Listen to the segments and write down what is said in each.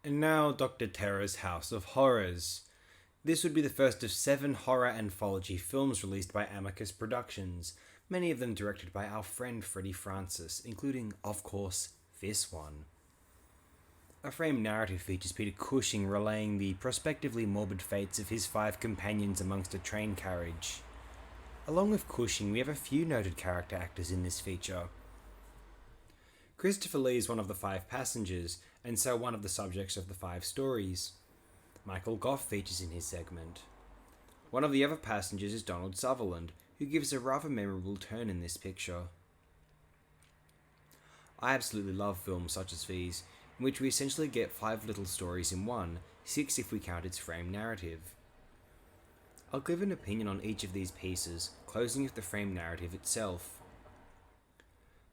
And now Dr. Terror's House of Horrors. This would be the first of 7 horror anthology films released by Amicus Productions, many of them directed by our friend Freddie Francis, including, of course, this one. A frame narrative features Peter Cushing relaying the prospectively morbid fates of his 5 companions amongst a train carriage. Along with Cushing, we have a few noted character actors in this feature. Christopher Lee is one of the 5 passengers, and so one of the subjects of the 5 stories. Michael Goff features in his segment. One of the other passengers is Donald Sutherland, who gives a rather memorable turn in this picture. I absolutely love films such as these, in which we essentially get 5 little stories in one, 6 if we count its frame narrative. I'll give an opinion on each of these pieces, closing with the frame narrative itself.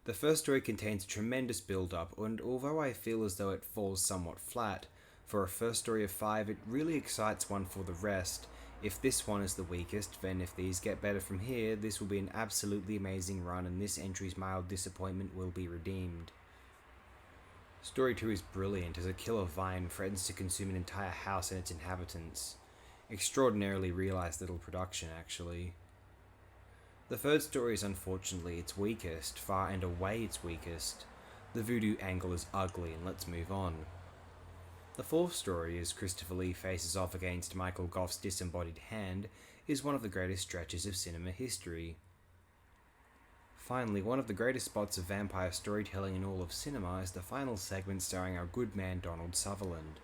The first story contains a tremendous build-up, and although I feel as though it falls somewhat flat, for a first story of 5 it really excites one for the rest. If this one is the weakest, then if these get better from here, this will be an absolutely amazing run and this entry's mild disappointment will be redeemed. Story 2 is brilliant as a killer vine threatens to consume an entire house and its inhabitants. Extraordinarily realised little production, actually. The third story is unfortunately its weakest, far and away its weakest. The voodoo angle is ugly, and let's move on. The fourth story, as Christopher Lee faces off against Michael Goff's disembodied hand, is one of the greatest stretches of cinema history. Finally, one of the greatest spots of vampire storytelling in all of cinema is the final segment starring our good man Donald Sutherland.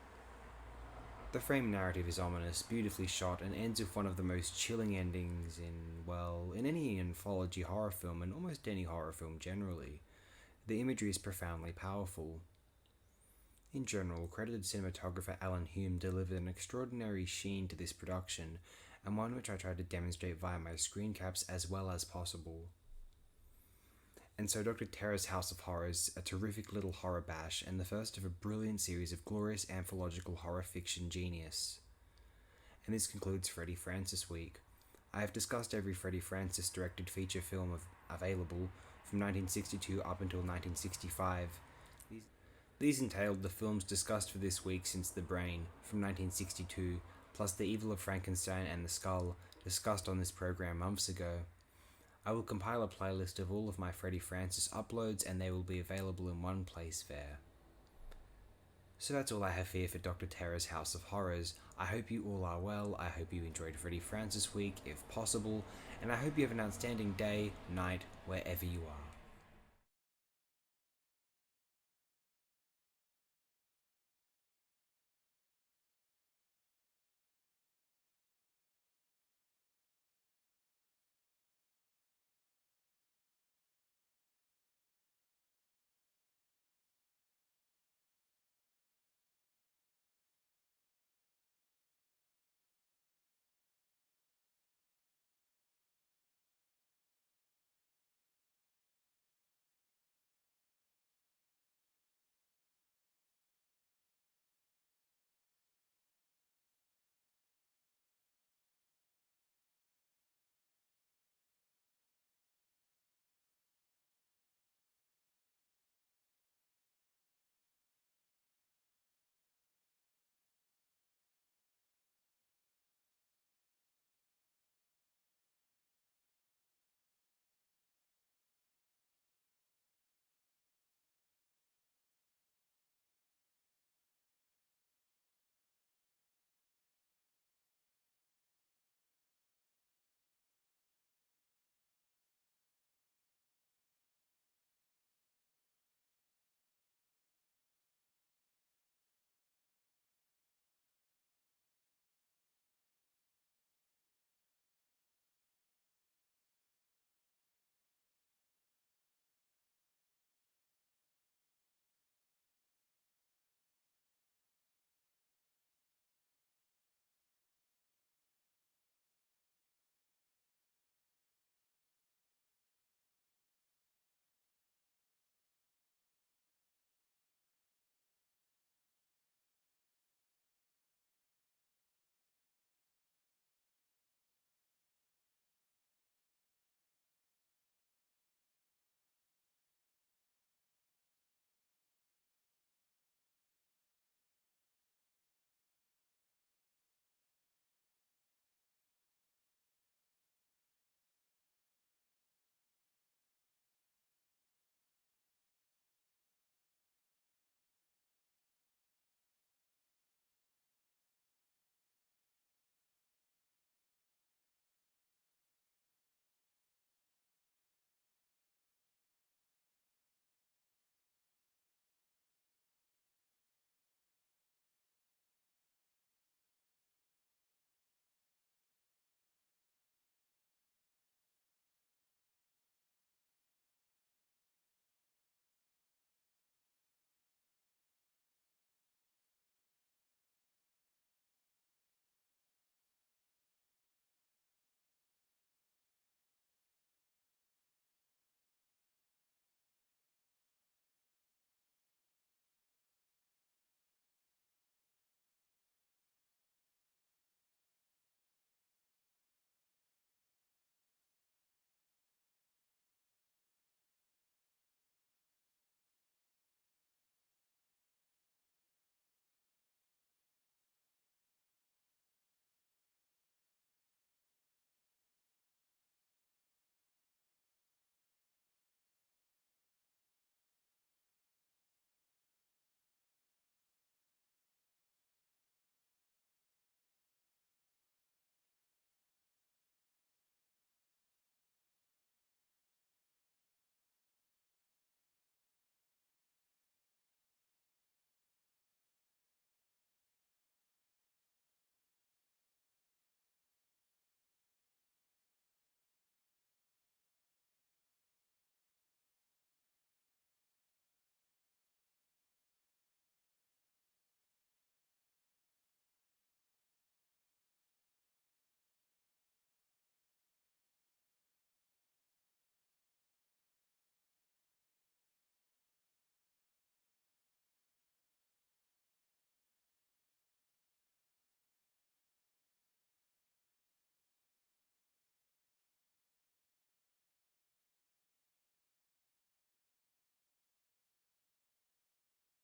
The frame narrative is ominous, beautifully shot, and ends with one of the most chilling endings in any anthology horror film and almost any horror film generally. The imagery is profoundly powerful. In general, credited cinematographer Alan Hume delivered an extraordinary sheen to this production, and one which I tried to demonstrate via my screen caps as well as possible. And so Dr. Terror's House of Horrors, a terrific little horror bash, and the first of a brilliant series of glorious anthological horror fiction genius. And this concludes Freddie Francis Week. I have discussed every Freddie Francis directed feature film available from 1962 up until 1965. These entailed the films discussed for this week since The Brain, from 1962, plus The Evil of Frankenstein and The Skull, discussed on this program months ago. I will compile a playlist of all of my Freddie Francis uploads and they will be available in one place there. So that's all I have here for Dr. Terror's House of Horrors. I hope you all are well, I hope you enjoyed Freddie Francis Week if possible, and I hope you have an outstanding day, night, wherever you are.